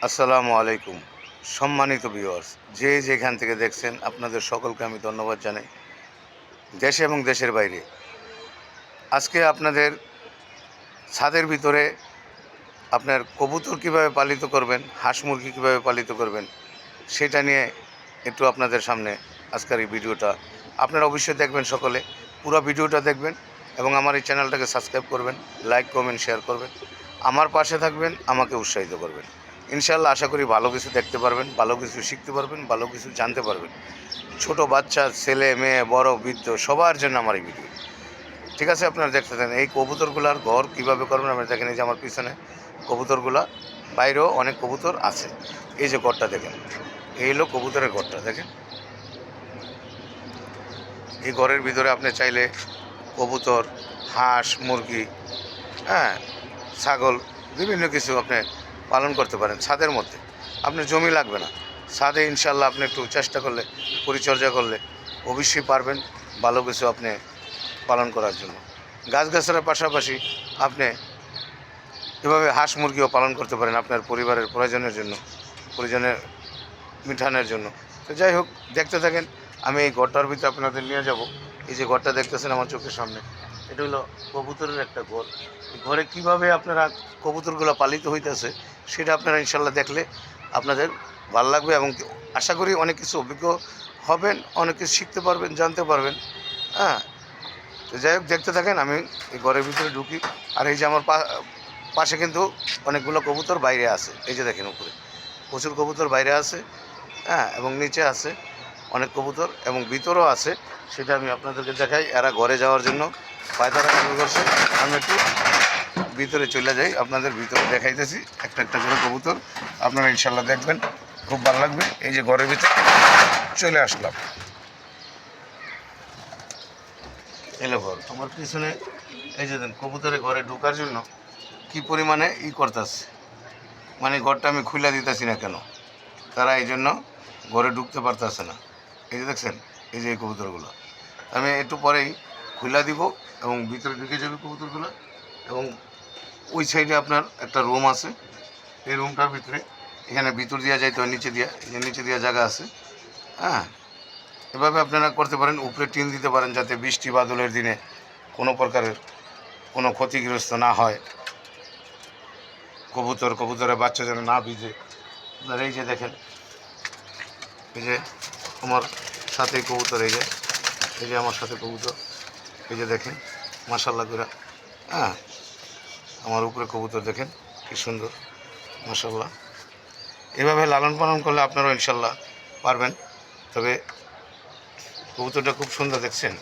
আসসালামু আলাইকুম। সম্মানিত ভিউয়ার্স, যে যেখান থেকে দেখছেন আপনাদের সকলকে আমি ধন্যবাদ জানাই, দেশে এবং দেশের বাইরে। আজকে আপনাদের ছাদের ভিতরে আপনার কবুতর কীভাবে পালিত করবেন, হাঁস মুরগি কীভাবে পালিত করবেন, সেটা নিয়ে একটু আপনাদের সামনে আজকের এই ভিডিওটা। আপনারা অবশ্যই দেখবেন, সকলে পুরো ভিডিওটা দেখবেন এবং আমার এই চ্যানেলটাকে সাবস্ক্রাইব করবেন, লাইক কমেন্ট শেয়ার করবেন, আমার পাশে থাকবেন, আমাকে উৎসাহিত করবেন। ইনশাআল্লাহ আশা করি ভালো কিছু দেখতে পারবেন, ভালো কিছু শিখতে পারবেন, ভালো কিছু জানতে পারবেন। ছোট বাচ্চা, ছেলে মেয়ে, বড় বৃদ্ধ, সবার জন্য আমার এই ভিডিও। ঠিক আছে, আপনারা দেখতে থাকেন। এই কবুতরগুলার ঘর কীভাবে করবেন আপনারা দেখেন। এই যে আমার পিছনে কবুতরগুলা, বাইরেও অনেক কবুতর আছে। এই যে ঘরটা দেখেন, এই হলো কবুতরের ঘরটা দেখেন। এই ঘরের ভিতরে আপনি চাইলে কবুতর, হাঁস, মুরগি, হ্যাঁ, ছাগল, বিভিন্ন কিছু আপনি পালন করতে পারেন ছাদের মধ্যে। আপনার জমি লাগবে না, ছাদে ইনশাল্লাহ আপনি একটু চেষ্টা করলে, পরিচর্যা করলে অবশ্যই পারবেন ভালো কিছু আপনি পালন করার জন্য। গাছগাছালির পাশাপাশি আপনি এভাবে হাঁস মুরগিও পালন করতে পারেন আপনার পরিবারের প্রয়োজনের জন্য, প্রয়োজনে মিঠানোর জন্য। তো যাই হোক, দেখতে থাকেন। আমি এই ঘরটার ভিতরে আপনাদের নিয়ে যাব। এই যে ঘরটা দেখতেছেন আমার চোখের সামনে, এটা হলো কবুতরের একটা ঘর। ঘরে কিভাবে আপনারা কবুতরগুলো পালিত হইতেছে সেটা আপনারা ইনশাল্লাহ দেখলে আপনাদের ভালো লাগবে এবং আশা করি অনেক কিছু অভিজ্ঞ হবেন, অনেক কিছু শিখতে পারবেন, জানতে পারবেন। হ্যাঁ, তো যাই হোক, দেখতে থাকেন। আমি এই ঘরের ভিতরে ঢুকি। আর এই যে আমার পাশে কিন্তু অনেকগুলো কবুতর বাইরে আছে। এই যে দেখেন, উপরে প্রচুর কবুতর বাইরে আছে, হ্যাঁ, এবং নিচে আছে অনেক কবুতর এবং ভিতরেও আছে। সেটা আমি আপনাদেরকে দেখাই। এরা ঘরে যাওয়ার জন্য পায়তারা শুরু করছে। আমি একটু ভিতরে চলে যাই, আপনাদের ভিতরে দেখাইতেছি একটা একটা করে কবুতর। আপনারা ইনশাল্লাহ দেখবেন, খুব ভালো লাগবে। এই যে ঘরের ভিতরে চলে আসলাম। এলো ঘর আমার পিছনে। এই যে দেন, কবুতরের ঘরে ঢোকার জন্য কি পরিমাণে করতেছে, মানে ঘরটা আমি খুলে দিতেছি না কেন, তারা এই জন্য ঘরে ঢুকতে পারতেছে না। এই যে দেখছেন, এই যে এই কবুতরগুলো আমি একটু পরেই খুলে দিব এবং ভিতরে ঢুকে যাবে কবুতরগুলো। এবং ওই সাইডে আপনার একটা রুম আছে। এই রুমটার ভিতরে এখানে ভিতর দিয়া যাইতে হয়, নিচে দিয়া, এই যে নিচে দিয়া জায়গা আছে। হ্যাঁ, এভাবে আপনারা করতে পারেন। উপরে টিন দিতে পারেন যাতে বৃষ্টি বাদলের দিনে কোনো প্রকারের কোনো ক্ষতিগ্রস্ত না হয়, কবুতরের বাচ্চা যেন না ভিজে। আপনারা এই যে দেখেন, এই যে আমার সাথে কবুতর, এই যে আমার সাথে কবুতর, এই যে দেখেন মাশাল্লাহ করে। হ্যাঁ, আমার উপরে কবুতর দেখেন কি সুন্দর, মাশাল্লাহ। এভাবে লালন পালন করলে আপনারাও ইনশাল্লাহ পারবেন। তবে কবুতরটা খুব সুন্দর দেখছেন।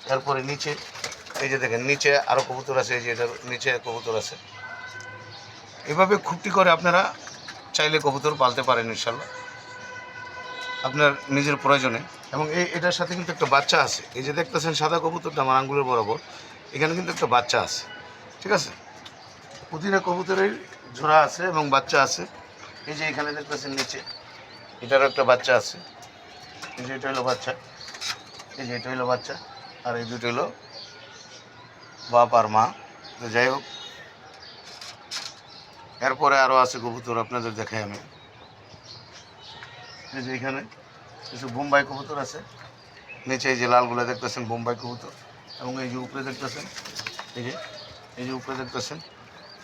তারপরে নিচে এই যে দেখেন, নিচে আরও কবুতর আছে। এই যে এটার নিচে কবুতর আছে। এভাবে খুঁটি করে আপনারা চাইলে কবুতর পালতে পারেন ইনশাল্লাহ আপনার নিজের প্রয়োজনে। এবং এটার সাথে কিন্তু একটা বাচ্চা আছে। এই যে দেখতেছেন সাদা কবুতরটা আমার আঙ্গুলের বরাবর, এখানে কিন্তু একটা বাচ্চা আছে। ঠিক আছে, প্রতিটা কবুতরের জোড়া আছে এবং বাচ্চা আছে। এই যে এখানে দেখতেছেন নিচে, এটারও একটা বাচ্চা আছে। এই যে এটা হলো বাচ্চা, এই যে এটা হলো বাচ্চা, আর এই দুটো হলো বাপ আর মা। তো যাই হোক, এরপরে আরও আছে কবুতর, আপনাদের দেখাই আমি। এই যে এখানে কিছু বোম্বাই কবুতর আছে। নিচে এই যে লালগুলো দেখতেছেন বোম্বাই কবুতর। এবং এই যে উপরে দেখতেছেন, এই যে উপরে দেখতেছেন,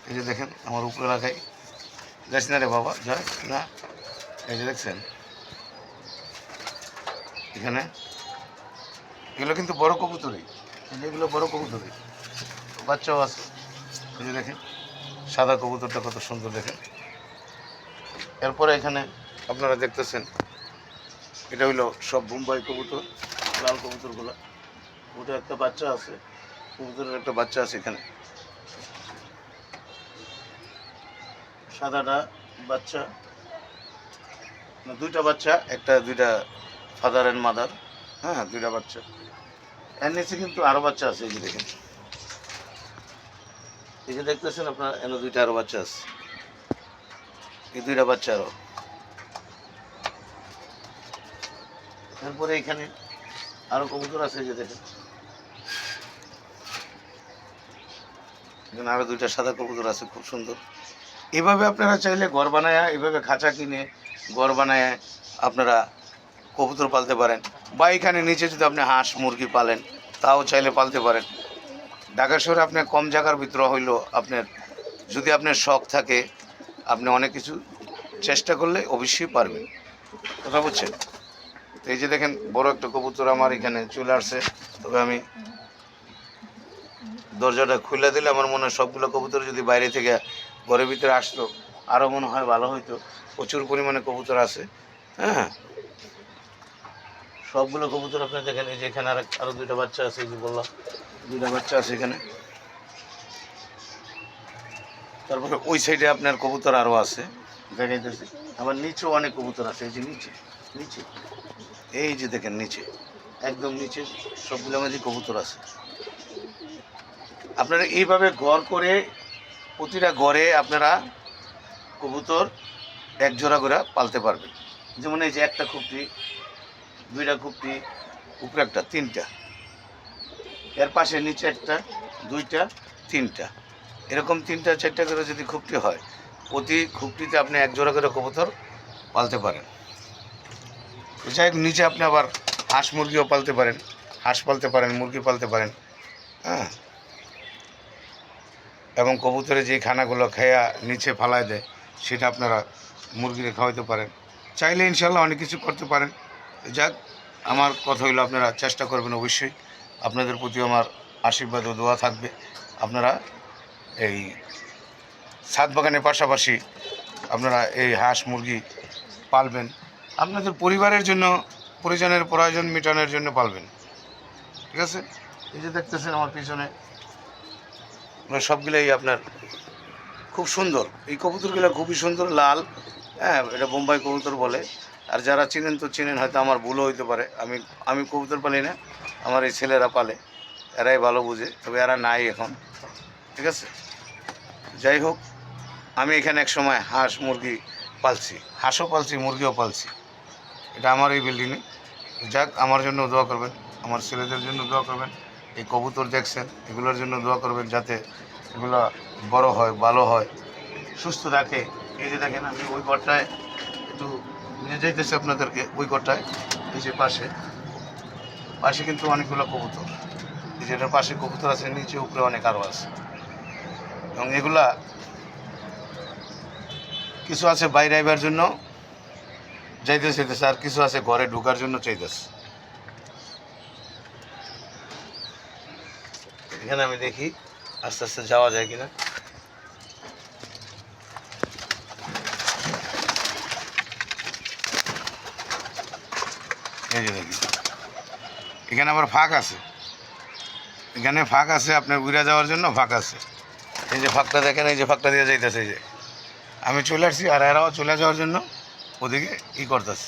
এই যে দেখেন আমার উপরে রাখাই যাস না রে বাবা, যায় না। এই যে দেখছেন এখানে, এগুলো কিন্তু বড় কবুতরই। এই যে এগুলো বড় কবুতরই, বাচ্চাও আছে। এই যে দেখেন সাদা কবুতরটা কত সুন্দর দেখেন। এরপরে এখানে আপনারা দেখতেছেন, এটা হইলো সব বোম্বাই কবুতর, লাল কবুতরগুলো। ওটা একটা বাচ্চা আছে, কবুতরের একটা বাচ্চা আছে এখানে। সাদাটা বাচ্চা, না দুইটা বাচ্চা, দুইটা ফাদার অ্যান্ড মাদার। হ্যাঁ, দুইটা বাচ্চা। এর নিচে কিন্তু আরও বাচ্চা আছে। এই যে দেখেন, এই যে দেখতেছেন আপনার, এনে দুইটা আরও বাচ্চা আছে। এই দুইটা বাচ্চা আরও। এরপরে এখানে আরও কবুতর আছে। এই যে দেখেন, এখানে আরও দুইটা সাদা কবুতর আছে, খুব সুন্দর। এভাবে আপনারা চাইলে ঘর বানায়, এভাবে খাঁচা কিনে ঘর বানায় আপনারা কবুতর পালতে পারেন, বা এখানে নিচে যদি আপনি হাঁস মুরগি পালেন তাও চাইলে পালতে পারেন। ঢাকা শহরে আপনার কম জায়গার ভিতরে হইলেও আপনার যদি আপনার শখ থাকে, আপনি অনেক কিছু চেষ্টা করলে অবশ্যই পারবেন। কথা বুঝছেন? তো এই যে দেখেন বড় একটা কবুতর আমার এখানে চলে আসছে। তবে আমি দরজাটা খুলে দিলে আমার মনে হয় সবগুলো কবুতর যদি বাইরে থেকে ঘরের ভিতরে আসতো আরও মনে হয় ভালো হইতো। প্রচুর পরিমাণে কবুতর আছে। হ্যাঁ, সবগুলো কবুতর আপনি দেখেন। এই যে এখানে আরও দুইটা বাচ্চা আছে, এই যে বললাম দুইটা বাচ্চা আছে এখানে। তারপরে ওই সাইডে আপনার কবুতর আরও আছে দেখাইতেছি। আবার নিচেও অনেক কবুতর আছে। এই যে নিচে নিচে এই যে দেখেন নিচে, একদম নিচে সবগুলো মাঝে কবুতর আছে। আপনারা এইভাবে ঘর করে প্রতিটা ঘরে আপনারা কবুতর এক জোড়া করে পালতে পারবেন। যেমন এই যে একটা খুপটি, দুইটা খুপটি, উপরে একটা, তিনটা, এর পাশে নিচে একটা, দুইটা, তিনটা, এরকম তিনটা চারটা করে যদি খুপটি হয়, প্রতি খুপটিতে আপনি এক জোড়া করে কবুতর পালতে পারেন। যাই হোক, নিচে আপনি আবার হাঁস মুরগিও পালতে পারেন, হাঁস পালতে পারেন, মুরগি পালতে পারেন। হ্যাঁ, এবং কবুতরে যে খানাগুলো খেয়া নিচে ফালায় দেয় সেটা আপনারা মুরগিরে খাওয়াইতে পারেন। চাইলে ইনশাল্লাহ অনেক কিছু করতে পারেন। যাক, আমার কথা হইলো আপনারা চেষ্টা করবেন অবশ্যই। আপনাদের প্রতি আমার আশীর্বাদ ও দোয়া থাকবে। আপনারা এই ছাদ বাগানের পাশাপাশি আপনারা এই হাঁস মুরগি পালবেন, আপনাদের পরিবারের জন্য প্রয়োজন মেটানোর জন্য পালবেন। ঠিক আছে? এই যে দেখতেছেন আমার পিছনে সবগুলোই আপনার খুব সুন্দর। এই কবুতরগুলো খুবই সুন্দর, লাল। হ্যাঁ, এটা বোম্বাই কবুতর বলে। আর যারা চিনেন তো চিনেন, হয়তো আমার ভুলও হইতে পারে। আমি কবুতর পালি না, আমার এই ছেলেরা পালে, এরাই ভালো বুঝে। তবে এরা নাই এখন। ঠিক আছে? যাই হোক, আমি এখানে এক সময় হাঁস মুরগি পালছি, হাঁসও পালছি, মুরগিও পালছি। এটা আমার এই বিল্ডিংয়ে। যাক, আমার জন্য দোয়া করবেন, আমার ছেলেদের জন্য দোয়া করবেন। এই কবুতর দেখছেন, এগুলোর জন্য দোয়া করবেন যাতে এগুলো বড় হয়, ভালো হয়, সুস্থ থাকে। এই যে দেখেন, আমি ওই ঘরটায় একটু নিয়ে যাইতেছি আপনাদেরকে। ওই ঘরটায় এই যে পাশে পাশে কিন্তু অনেকগুলো কবুতর, এই যে এটার পাশে কবুতর আছে, নিচে উপরে অনেক আরও আছে। এবং এগুলা কিছু আছে বাইরে আইবার জন্য চাইতেছে, আর কিছু আছে ঘরে ঢোকার জন্য চাইতেছে। এখানে আমি দেখি আস্তে আস্তে যাওয়া যায় কিনা। এই যে দেখি, এখানে আবার ফাঁক আছে, এখানে ফাঁক আছে আপনার উড়ে যাওয়ার জন্য ফাঁক আছে। এই যে ফাঁকটা দেখেন, এই যে ফাঁকটা দিয়ে যাইতেছে। এই যে আমি চলে আসছি, আর এরাও চলে যাওয়ার জন্য ওদিকে করতেছে।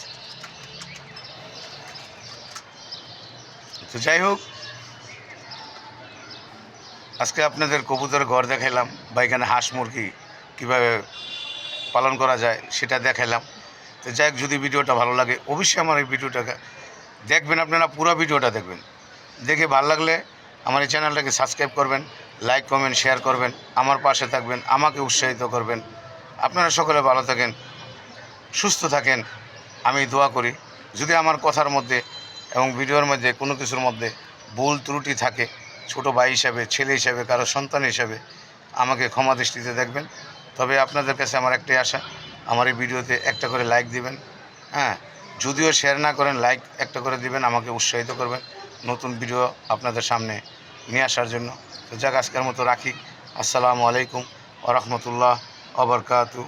তো যাই হোক, আজকে আপনাদের কবুতর ঘর দেখাইলাম, বা এখানে হাঁস মুরগি কীভাবে পালন করা যায় সেটা দেখাইলাম। তো যাই হোক, যদি ভিডিওটা ভালো লাগে অবশ্যই আমার এই ভিডিওটাকে দেখবেন, আপনারা পুরো ভিডিওটা দেখবেন। দেখে ভালো লাগলে আমার এই চ্যানেলটাকে সাবস্ক্রাইব করবেন, লাইক কমেন্ট শেয়ার করবেন, আমার পাশে থাকবেন, আমাকে উৎসাহিত করবেন। আপনারা সকলে ভালো থাকেন, সুস্থ থাকেন, আমি দোয়া করি। যদি আমার কথার মধ্যে এবং ভিডিওর মধ্যে কোনো কিছুর মধ্যে ভুল ত্রুটি থাকে, ছোট ভাই হিসাবে, ছেলে হিসাবে, কারো সন্তান হিসাবে আমাকে ক্ষমা দৃষ্টিতে দেখবেন। তবে আপনাদের কাছে আমার একটাই আশা, আমার এই ভিডিওতে একটা করে লাইক দিবেন। হ্যাঁ, যদিও শেয়ার না করেন, লাইক একটা করে দিবেন, আমাকে উৎসাহিত করবেন নতুন ভিডিও আপনাদের সামনে নিয়ে আসার জন্য। তো যাক, আজকের মতো রাখি। আসসালামু আলাইকুম ওয়া রাহমাতুল্লাহ ওয়া বারাকাতুহু।